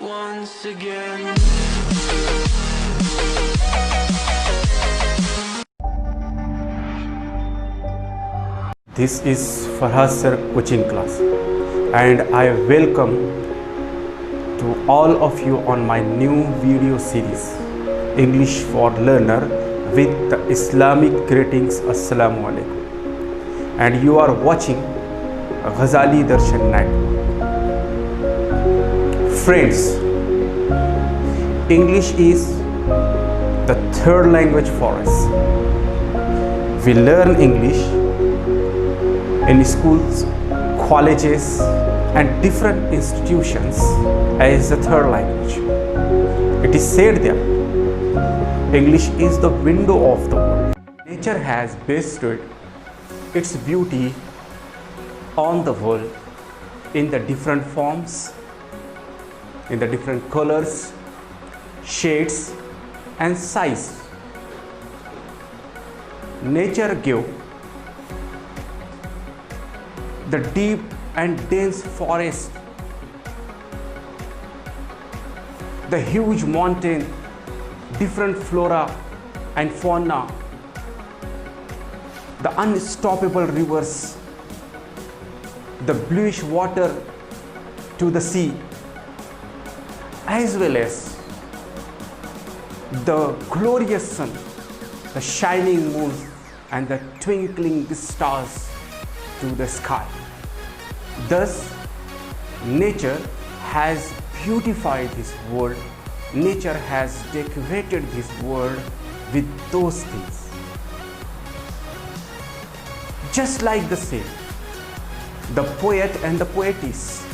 once again. This is Farhad Sir coaching class and I welcome to all of you on my new video series English for Learner with the Islamic greetings. Assalamu alaikum, and you are watching Ghazali Darshan Network. Friends, English is the third language for us. We learn English in schools, colleges and different institutions as the third language. It is said that English is the window of the world. Nature has bestowed its beauty on the world in the different forms, in the different colors, shades and size. Nature gave the deep and dense forest, the huge mountain, different flora and fauna, the unstoppable rivers, the bluish water to the sea, as well as the glorious sun, the shining moon and the twinkling stars to the sky. Thus, nature has beautified this world. Nature has decorated this world with those things. Just like the same, the poet and the poetess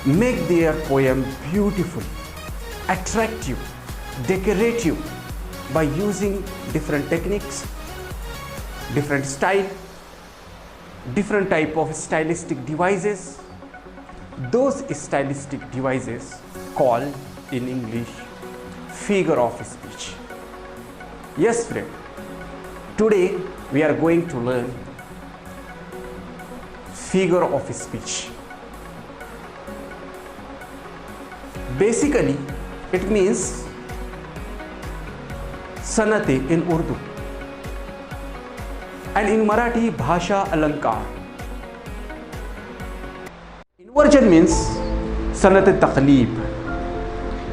make their poem beautiful, attractive, decorative by using different techniques, different style, different type of stylistic devices. Those stylistic devices called in English figure of speech. Yes friend, today we are going to learn figure of speech. Basically it means sanate in Urdu and in Marathi bhasha alankar. Inversion means sanat taqleeb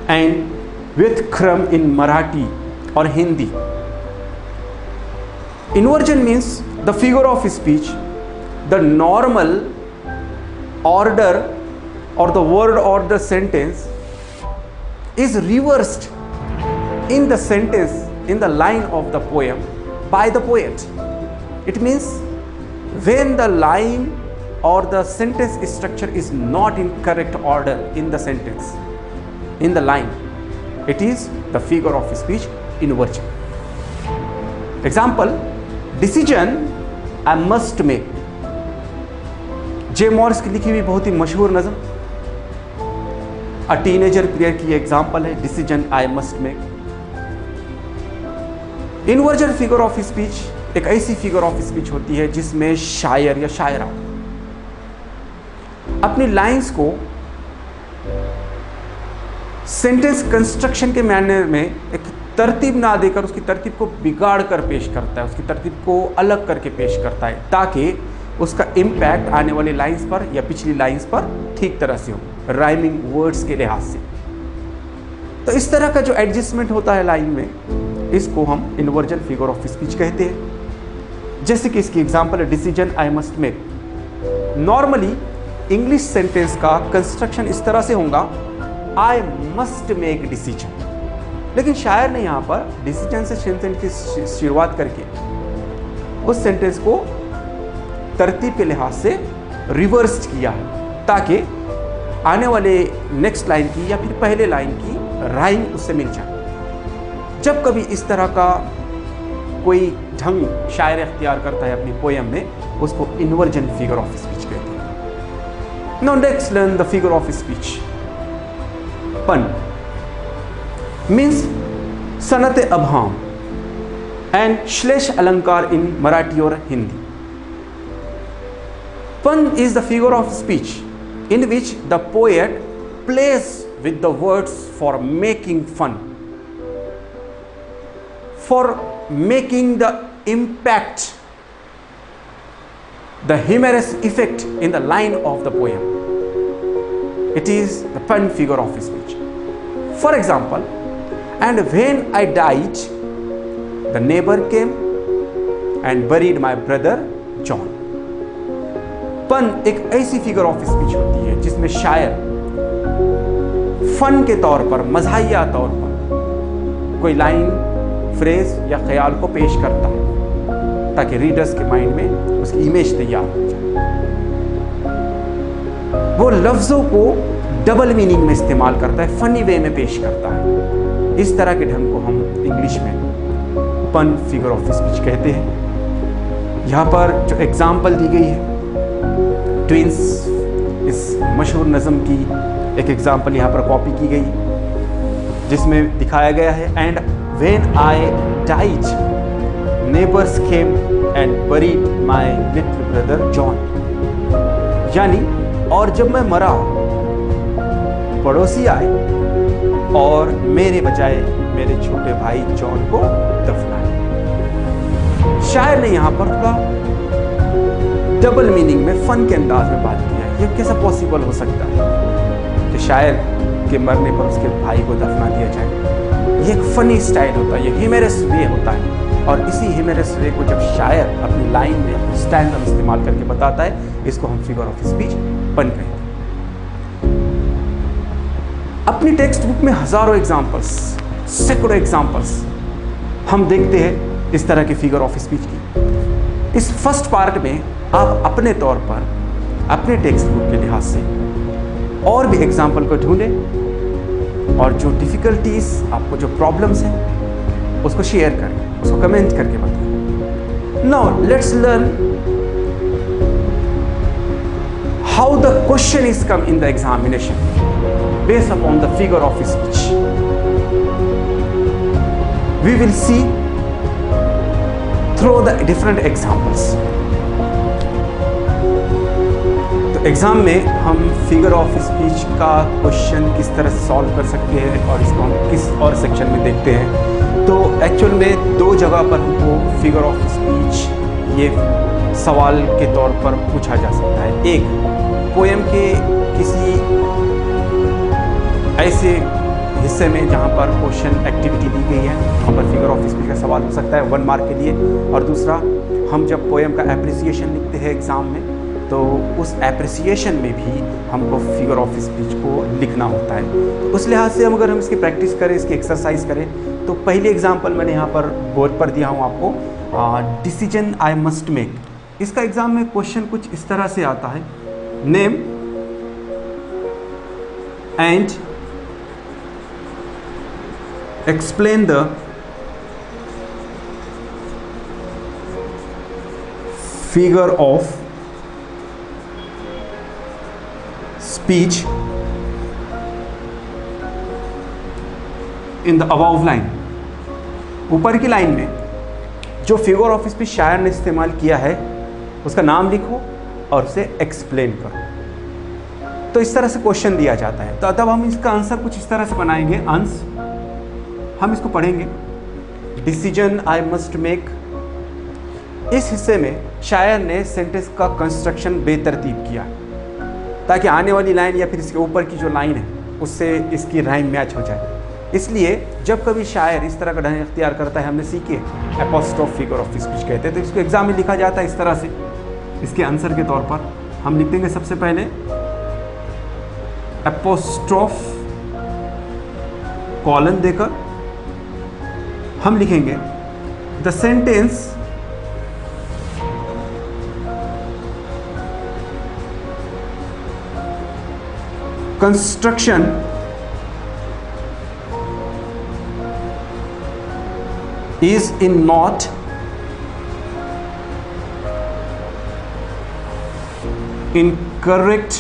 and vyutkram in Marathi or Hindi. Inversion means the figure of speech, the normal order or the word or the sentence is reversed in the sentence, in the line of the poem by the poet. It means when the line or the sentence structure is not in correct order in the sentence, in the line, it is the figure of speech inversion. Example, decision I must make. J Morris की लिखी हुई बहुत ही मशहूर नज़म a teenager period की example है, decision I must make. Inversion figure of speech एक ऐसी फिगर ऑफ स्पीच होती है जिसमें शायर या शायरा अपनी लाइंस को सेंटेंस कंस्ट्रक्शन के मैनर में एक तरतीब ना देकर उसकी तरतीब को बिगाड़ कर पेश करता है, उसकी तरतीब को अलग करके पेश करता है ताकि उसका इम्पैक्ट आने वाली लाइंस पर या पिछली लाइंस पर ठीक तरह से हो, राइमिंग वर्ड्स के लिहाज से. तो इस तरह का जो एडजस्टमेंट होता है लाइन में, इसको हम इन्वर्जन फिगर ऑफ स्पीच कहते हैं. जैसे कि इसकी एग्जांपल है decision I must make. Normally English sentence का कंस्ट्रक्शन इस तरह से होगा, आई मस्ट मेक डिसीजन, लेकिन शायर ने यहाँ पर डिसीजन से सेंटेंस की शुरुआत करके उस सेंटेंस को तरतीब के लिहाज से रिवर्स किया है ताकि आने वाले नेक्स्ट लाइन की या फिर पहले लाइन की राइम उससे मिल जाए. जब कभी इस तरह का कोई ढंग शायर इख्तियार करता है अपनी पोएम में, उसको इन्वर्जन फिगर ऑफ स्पीच कहते हैं. Now let's learn the figure of speech. पन मीन्स सनत अबहाम एंड श्लेष अलंकार इन मराठी और Hindi. Pun is the figure of speech in which the poet plays with the words for making fun, for making the impact, the humorous effect in the line of the poem. It is the pun figure of speech. For example, and when I died, the neighbor came and buried my brother John. पन एक ऐसी figure of speech होती है जिसमें शायर fun के तौर पर, मज़ाहिया तौर पर कोई लाइन, फ्रेज या ख्याल को पेश करता है ताकि रीडर्स के माइंड में उसकी इमेज तैयार हो जाए। वो लफ्ज़ों को डबल मीनिंग में इस्तेमाल करता है, फनी वे में पेश करता है। इस तरह के ढंग को हम इंग्लिश में पन फिगर ऑफ स्पीच कहते हैं। यहाँ पर जो एग्जाम्पल दी गई है ट्विंस, इस मशहूर नज़म की एक एग्जाम्पल यहाँ पर कॉपी की गई जिसमें दिखाया गया है and when I died neighbours came and buried my little brother John. यानी और जब मैं मरा पड़ोसी आए और मेरे बजाय मेरे छोटे भाई जॉन को दफनाया। शायर ने यहाँ पर थोड़ा डबल मीनिंग में फन के अंदाज में बात किया है। ये कैसा पॉसिबल हो सकता है कि शायर के मरने पर उसके भाई को दफना दिया जाए? ये एक फनी स्टाइल होता है, ये ह्यूमरस वे होता है। और इसी ह्यूमरस वे को जब शायर अपनी लाइन में, अपनी स्टाइल में इस्तेमाल करके बताता है, इसको हम फिगर ऑफ स्पीच पन कहते हैं। अपनी टेक्स्ट बुक में हजारों एग्जाम्पल्स, सैकड़ों एग्जाम्पल्स हम देखते हैं इस तरह की फिगर ऑफ स्पीच की। इस फर्स्ट पार्ट में आप अपने तौर पर अपने टेक्स्ट बुक के लिहाज से और भी एग्जाम्पल को ढूंढें और जो डिफ़िकल्टीज, आपको जो प्रॉब्लम्स हैं उसको शेयर करें, उसको कमेंट करके बताएं। Now let's learn how the question is come in the examination based upon the figure of speech. We will see through the different examples. तो एग्जाम में हम फिगर ऑफ स्पीच का क्वेश्चन किस तरह से सॉल्व कर सकते हैं और इसको हम किस और सेक्शन में देखते हैं। तो एक्चुअल में दो जगह पर हमको फिगर ऑफ स्पीच ये सवाल के तौर पर पूछा जा सकता है। एक पोएम के किसी ऐसे हिस्से में जहाँ पर क्वेश्चन एक्टिविटी दी गई है, वहाँ पर फिगर ऑफ स्पीच का सवाल हो सकता है 1 मार्क के लिए। और दूसरा, हम जब पोएम का एप्रिसिएशन लिखते हैं एग्ज़ाम में, तो उस एप्रिसिएशन में भी हमको फिगर ऑफ स्पीच को लिखना होता है। तो उस लिहाज से हम अगर हम इसकी प्रैक्टिस करें, इसकी एक्सरसाइज करें, तो पहली एग्जाम्पल मैंने यहाँ पर बोर्ड पर दिया हूँ आपको, डिसीजन आई मस्ट मेक। इसका एग्ज़ाम में क्वेश्चन कुछ इस तरह से आता है, name and explain the figure of speech in the above line। ऊपर की लाइन में जो फिगर ऑफ स्पीच शायर ने इस्तेमाल किया है उसका नाम लिखो और उसे एक्सप्लेन करो। तो इस तरह से क्वेश्चन दिया जाता है। तो तब हम इसका आंसर कुछ इस तरह से बनाएंगे। हम इसको पढ़ेंगे, डिसीजन आई मस्ट मेक। इस हिस्से में शायर ने सेंटेंस का कंस्ट्रक्शन बेतरतीब किया ताकि आने वाली लाइन या फिर इसके ऊपर की जो लाइन है उससे इसकी राइम मैच हो जाए। इसलिए जब कभी शायर इस तरह का ढंग इख्तियार करता है, हमने सीखे एपोस्ट्रोफ फिगर ऑफ स्पीच कहते हैं, तो इसको एग्जाम में लिखा जाता है इस तरह से। इसके आंसर के तौर पर हम लिख देंगे सबसे पहले एपोस्ट्रोफ कॉलन देकर हम लिखेंगे the sentence construction is in not in correct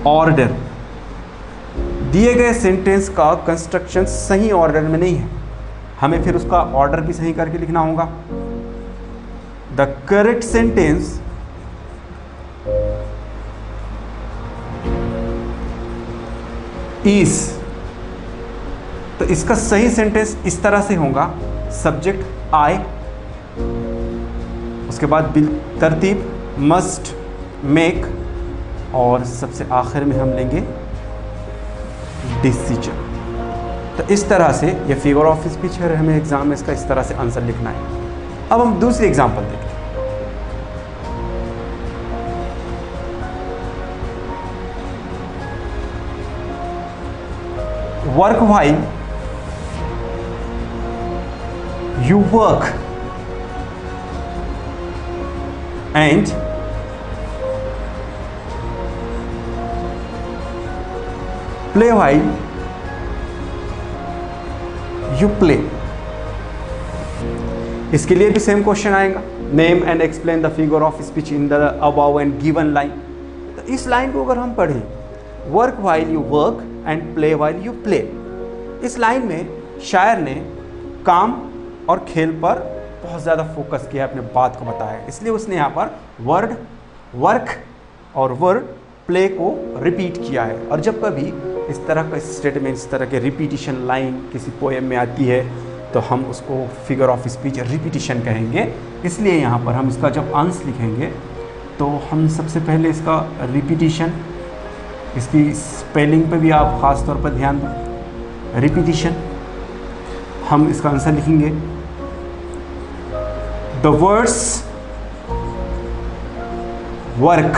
order. दिए गए सेंटेंस का कंस्ट्रक्शन सही ऑर्डर में नहीं है, हमें फिर उसका ऑर्डर भी सही करके लिखना होगा। द करेक्ट सेंटेंस इज, तो इसका सही सेंटेंस इस तरह से होगा, सब्जेक्ट आई, उसके बाद तरतीब मस्ट, मेक, और सबसे आखिर में हम लेंगे डिसीजन। तो इस तरह से ये फिगर ऑफ स्पीच है, हमें एग्जाम में इसका इस तरह से आंसर लिखना है। अब हम दूसरी एग्जांपल देखते हैं। Work while you work and play while you play. इसके लिए भी सेम क्वेश्चन आएगा, name and explain the figure of speech in the above and given line. तो इस लाइन को अगर हम पढ़ें, work while you work and play while you play, इस लाइन में शायर ने काम और खेल पर बहुत ज़्यादा फोकस किया, अपने बात को बताया, इसलिए उसने यहाँ पर वर्ड वर्क और वर्ड प्ले को रिपीट किया है। और जब कभी इस तरह का स्टेटमेंट, इस तरह के रिपीटिशन लाइन किसी पोएम में आती है तो हम उसको फिगर ऑफ स्पीच रिपीटिशन कहेंगे। इसलिए यहाँ पर हम इसका जब अंश लिखेंगे तो हम सबसे पहले इसका रिपीटिशन, इसकी स्पेलिंग पे भी आप ख़ास तौर पर ध्यान दें, रिपीटिशन, हम इसका आंसर लिखेंगे the words work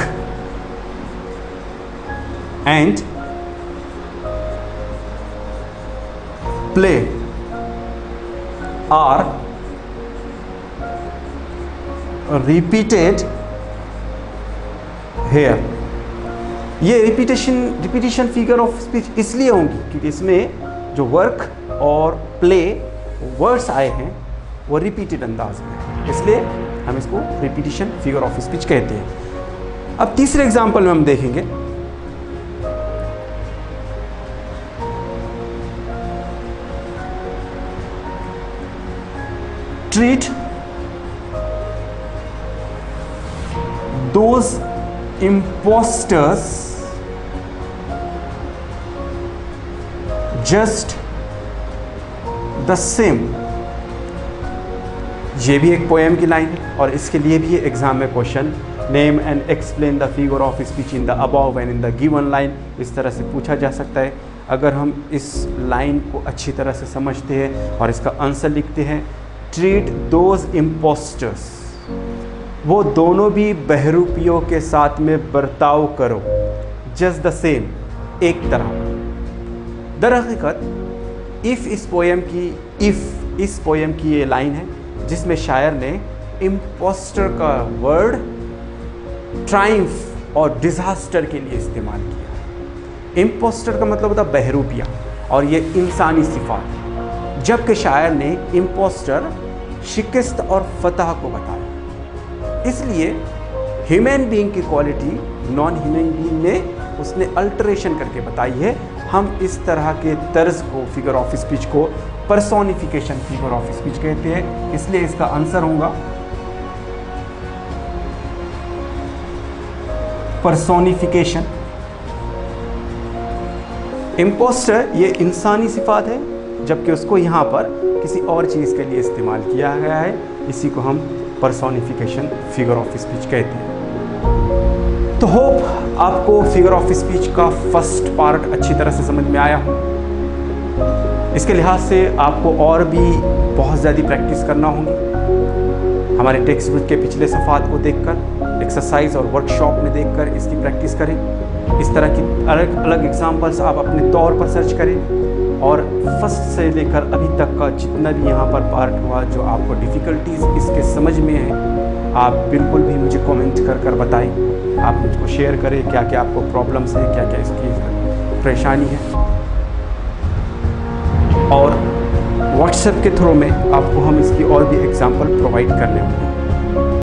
and play are repeated here. ये रिपीटिशन फिगर ऑफ स्पीच इसलिए होंगी क्योंकि इसमें जो वर्क और प्ले वर्ड्स आए हैं वो रिपीटेड अंदाज में, इसलिए हम इसको रिपीटिशन फिगर ऑफ स्पीच कहते हैं। अब तीसरे एग्जांपल में हम देखेंगे, treat those imposters just the same। ये भी एक पोएम की लाइन है और इसके लिए भी एग्जाम में question, name and explain the figure of speech in the above and in the given line, इस तरह से पूछा जा सकता है। अगर हम इस लाइन को अच्छी तरह से समझते हैं और इसका आंसर लिखते हैं, ट्रीट दोज इम्पोस्टर्स, वो दोनों भी बहरूपियों के साथ में बर्ताव करो, जस्ट द सेम, एक तरह। दर हकीकत इस पोएम की ये लाइन है जिसमें शायर ने इम्पोस्टर का वर्ड ट्रायम्फ और डिजास्टर के लिए इस्तेमाल किया। इम्पोस्टर का मतलब होता बहरूपिया और ये इंसानी सिफात, जबकि शायर ने इम्पोस्टर शिकस्त और फतह को बताया। इसलिए ह्यूमन बीइंग की क्वालिटी नॉन ह्यूमन बीइंग में उसने अल्टरेशन करके बताई है। हम इस तरह के तर्ज को, फिगर ऑफ स्पीच को पर्सोनिफिकेशन फिगर ऑफ स्पीच कहते हैं, इसलिए इसका आंसर होगा पर्सोनिफिकेशन। इम्पोस्टर ये इंसानी सिफात है, जबकि उसको यहाँ पर किसी और चीज़ के लिए इस्तेमाल किया गया है, इसी को हम पर्सोनिफिकेशन फिगर ऑफ स्पीच कहते हैं। तो होप आपको फिगर ऑफ स्पीच का फर्स्ट पार्ट अच्छी तरह से समझ में आया हो। इसके लिहाज से आपको और भी बहुत ज़्यादा प्रैक्टिस करना होगी। हमारे टेक्स्ट बुक के पिछले सफ़ात को देखकर, एक्सरसाइज और वर्कशॉप में देखकर इसकी प्रैक्टिस करें। इस तरह की अलग अलग एग्जाम्पल्स आप अपने तौर पर सर्च करें और फर्स्ट से लेकर अभी तक का जितना भी यहाँ पर पार्ट हुआ, जो आपको डिफ़िकल्टीज़ इसके समझ में है, आप बिल्कुल भी मुझे कमेंट कर बताएं। आप मुझको शेयर करें क्या क्या आपको प्रॉब्लम्स हैं, क्या क्या इसकी परेशानी है, और व्हाट्सएप के थ्रू में आपको हम इसकी और भी एग्जांपल प्रोवाइड करने होंगे।